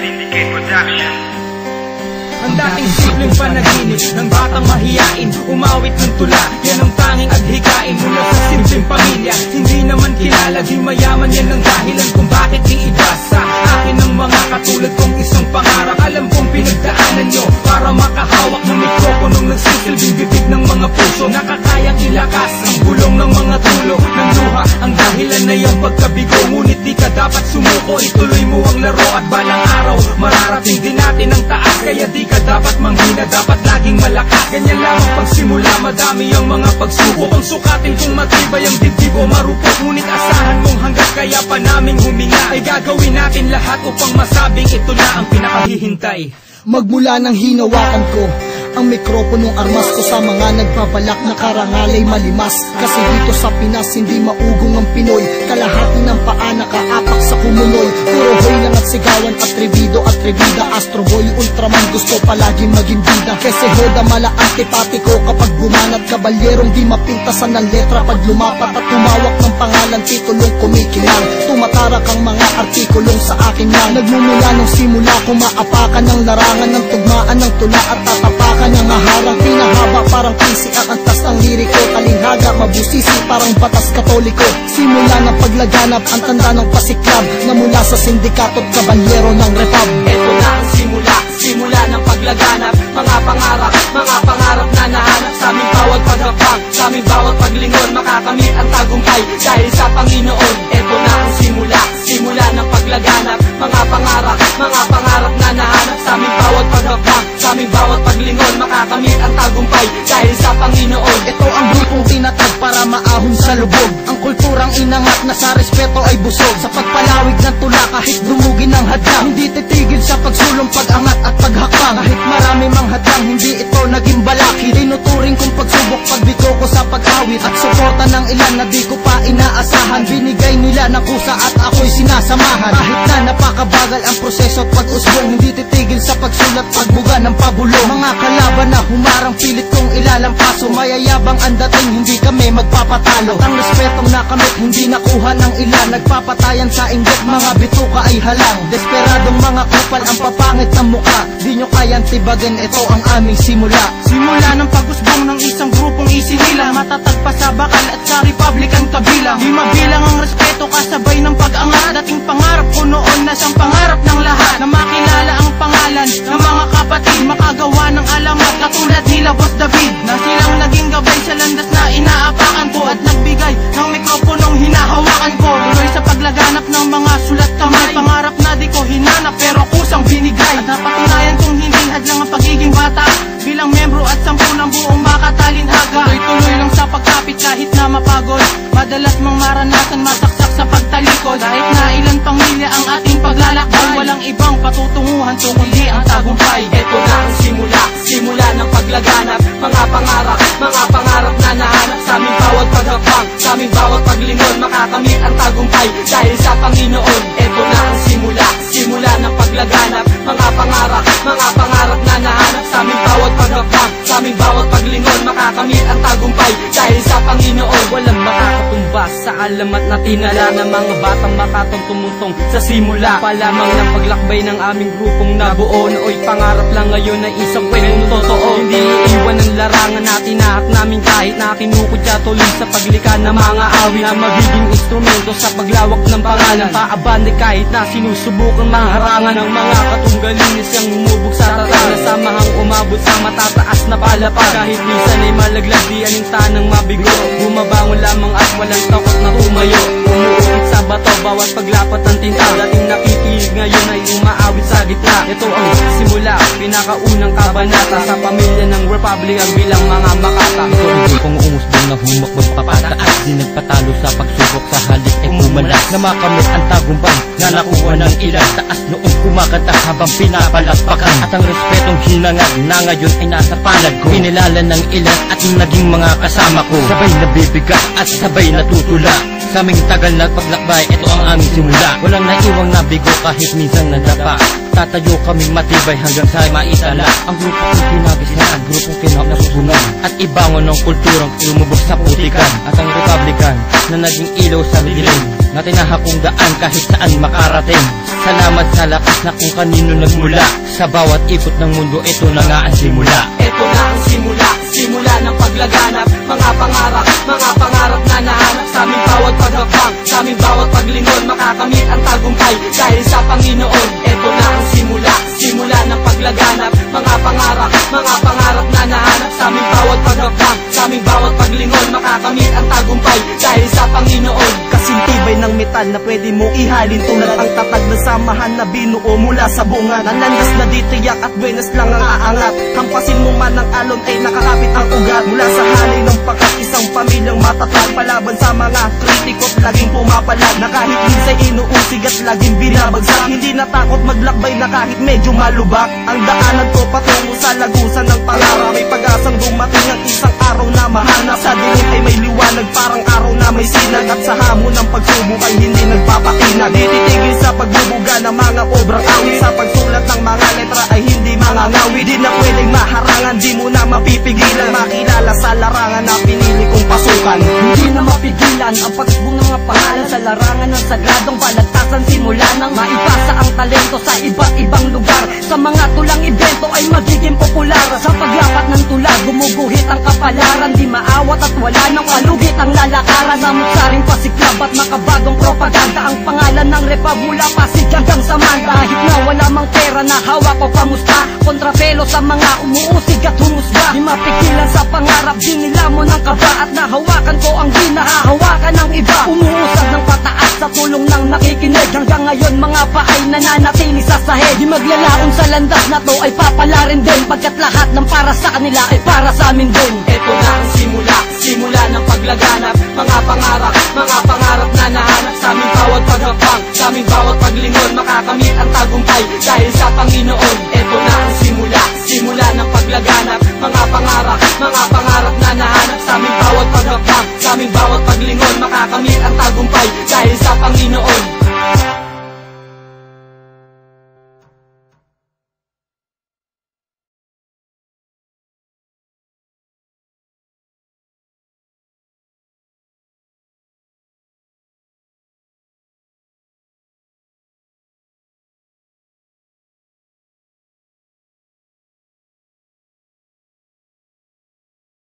Syndicate Production. Ang dating simpleng panaginip ng batang mahiyain, umawit ng tula, yan ang tanging adhikain mula sa simpleng pamilya. Hindi naman kilala, di mayaman, yan ang dahilan kung bakit iiba sa akin ng mga katulad kong isang pangarap. Alam kong pinagdaanan nyo para makahawak ng mikroponong nagsisilbing bibig ng mga puso, nakakayang ilakas ang bulong ng mga tulo ng luha. Ang dahilan na yung pagkabigo, ngunit di ka dapat sumuko, ituloy mo ang laro at balang araw mararating din natin ang taas. Kaya di ka dapat manghina, dapat laging malakas. Ganyan lang ang pagsimula, madami ang mga pagsubok. Ang sukatin kung matibay ang dibdib o marupok, ngunit asahan mong hanggat kaya pa naming huminga ay gagawin natin lahat upang masabing ito na ang pinakahihintay. Magmula ng hinawakan ko ang mikroponong armas ko sa mga nagbabalak na karangalay malimas. Kasi dito sa Pinas hindi maugong ang Pinoy, kalahati ng paa nakaapak sa kumunoy. Puro hoy lang at sigawan, atrevido at trevida, Astro Boy, Ultraman, gusto palagi maging bida. Kasi hoda mala antipatiko kapag bumanat, kabalyerong di mapintasan ng letra pag lumapat at tumawak ng pangalan, titulong kumikinang. Tumatarak ang mga artikulong sa akin lang. Nagmumula nung simula kumaapakan ng larangan ng tugmaan ng tula at tatapakan ng aharang. Pinahaba parang PC ang antas ng liriko, talinghaga mabusisi parang batas katoliko. Simula ng paglaganap ang tanda ng pasiklab na mula sa sindikato at kabalyero ng repab. Ito na ang simula ng paglaganap, mga pangarap na nahanap sa aming bawat paghapag, sa aming bawat paglingon, makakamit ang tagumpay dahil sa Panginoon. Ito na ang simula ng paglaganap, mga pangarap na nahanap sa aming bawat paghapag, sa aming bawat paglingon, makakamit ang tagumpay dahil sa Panginoon. Ito ang grupong tinatag para maahon sa lubog, ang kulturang inangat na sa respeto ay busog. Sa pagpalawig ng tula kahit dumugin ng hadlang, hindi titigil sa pagsulong, pag-angat at paghakbang. Kahit marami mang hadlang, hindi ito naging balaki. Tinuturing kong pagsubok pagbigo ko sa pag-awit at suporta ng ilan na di ko pa inaasahan. Binigay nila ng kusa at ako'y sinasamahan. Kahit na napakabagal ang proseso at pag-usbong, hindi titigil sa pagsulat, pagbuga ng pabulong. Mga kalaban na humarang pilit kong ilalampaso, mayayabang ang dating, hindi kami magpapatalo. At ang respetong nakamit, hindi nakuha ng ilan. Nagpapatayan sa inggit, mga bituka ay halang. Desperadong mga kupal ang papangit ng muka, di nyo kayang tibagan, ito ang aming simula. Simula ng pag-usbong ng isang grupong isinilang, matatag pa sa bakal at sa Republican kabilang. Di mabilang ang respeto kasabay ng pag-angat, dating pangarap ko noon na siyang pangarap ng lahat, na makilala ang pangalan ng mga kapatid, makagawa ng alamat katulad nila Boss David, na silang naging gabay sa landas na inaapakan ko at nagbigay ng mikroponong hinahawakan ko. Tuloy sa paglaganap ng mga sulat kamay, pangarap na di ko hinanap pero kusang binigay, at napatunayan kong hindi hadlang ang pagiging bata bilang membro at 10 ng buong makatalinhaga. Tuloy-tuloy lang sa pagkapit kahit na mapagod, madalas mang maranasan masaksak sa pagtalikod. Kahit na ilan pamilya ang ating paglalakbay, walang ibang patutunguhan kundi ang tagumpay. Ito na ang simula ng paglaganap, mga pangarap na nahanap sa aming bawat paghapag, sa aming bawat paglingon, makakamit ang tagumpay dahil sa Panginoon. Ito na ang simula ng paglaganap, mga pangarap na nahanap sa aming bawat paghapag, sa aming bawat paglingon, makakamit ang tagumpay dahil sa Panginoon. Walang makakatumbas sa alamat na tinala ng mga batang makatong tumutong sa simula pa lamang ng paglakbay ng aming grupong nabuo. Nooy pangarap lang ngayon na isang kwentong totoo, hindi iiwan ang larangan na tinahak namin kahit na kinukutya tuloy sa paglikha ng mga awit na magiging instrumento sa paglawak ng pangalan. Paabante kahit na sinusubukang maharangan ng mga katunggalin siyang humubog sa tatala, samahang umabot sa matataas na palapag. Kahit minsan ay malaglag, di alintanang mabigo, bumabangon lamang at walang takot na tumayo. Umuukit sa bato bawat paglapat ng tinta, dating nakikinig ngayon ay umaawit sa gitna. Ito ang simula, pinakaunang kabanata sa pamilya ng Republic bilang mga makata. Hindi kong umusbong na humakbang papataas, di nagpatalo sa pagsubok, sa halik ay pumalas na makamit ang tagumpay na nakuha ng ilan. Taas noong kumakanta habang pinapalakpakan, at ang respetong hinangad na ngayon ay nasa palad ko. Kinilala ng ilan at naging mga kasama ko, sabay nabibigat at sabay natutula. Sa aming tagal na paglakbay, ito ang aming simula. Walang naiwang nabigo kahit minsan nadapa. Tatayo kaming matibay hanggang sa maitala ang grupong kinagisnan, ang grupong kinakasunan, at ibangon ng kulturang lumubog sa puso. politikan at ang Republican na naging ilaw sa dilim na tinahakong daan kahit saan makarating. Salamat sa lakas na kung kanino nagmula. Sa bawat ikot ng mundo, ito na nga ang simula. Ito na ang simula, simula ng paglaganap. Mga pangarap na nahanap sa aming bawat paghakbang, sa aming bawat paglingon. Makakamit ang tagumpay dahil sa Panginoon. Ito na ang simula, simula ng paglaganap. Mga pangarap na nahanap sa aming bawat paghakbang, sa aming bawat paglingon. Makakamit ang tagumpay dahil sa Panginoon. Kasintibay ng metal na pwede mo ihalin, tulad ang tatag na samahan na binuo mula sa bunga. Nanandas na di tiyak at buenas lang ang aangat. Hampasin mo man ang alon ay nakakapit ang ugat. Mula sa halay ng pakat, isang pamilyang matatag. Palaban sa mga kritiko't laging pumapalag, na kahit minsan inuusig at laging binabagsak. Hindi natakot maglakbay na kahit medyo malubak. Ang daanan ko patungo sa lagusan ng pangarap. May pag-asang dumating ang isang araw na mahanap. Sa dilim ay may liwanag, parang araw na may sinag. At sa hamon ng pagsubok ay hindi nagpapatinag. Di titigil sa pagbubuga ng mga obrang awit. Sa pagsulat ng mga letra ay hindi mga ngawit. Di na pwedeng maharangan, di mo na mapipigilan. Makilala sa larangan na pinili kong pasukan. Hindi na mapigilan ang pagsubong ng mga pangalan sa larangan ng sagradong balagtasan. Simula nang maipasa ang talento sa iba't ibang lugar. Sa mga tulang ibento ay magiging popular. Sa paglapat ng tula, gumuguhit ang kapalaran. Di maawat at wala nang palugit ang lalakaran. Samut-saring pasiklab at makabagong propaganda. Ang pangalan ng Repab mula Pasig hanggang sa Manda. Kahit na wala mang pera na hawak o kamusta, kontrapelo sa mga umuusig at humusga. Di mapigilan sa pangarap, di nila mo ng kaba. At nahawakan ko ang di nahahawakan ng iba. Umuusad ng pataas sa tulong ng nakikinig. Hanggang ngayon mga paay nananatili sa sahig. Di maglalaon sa landas na to ay papala rin din, pagkat lahat ng para sa kanila ay para sa amin din. Ito na ang simula, simula ng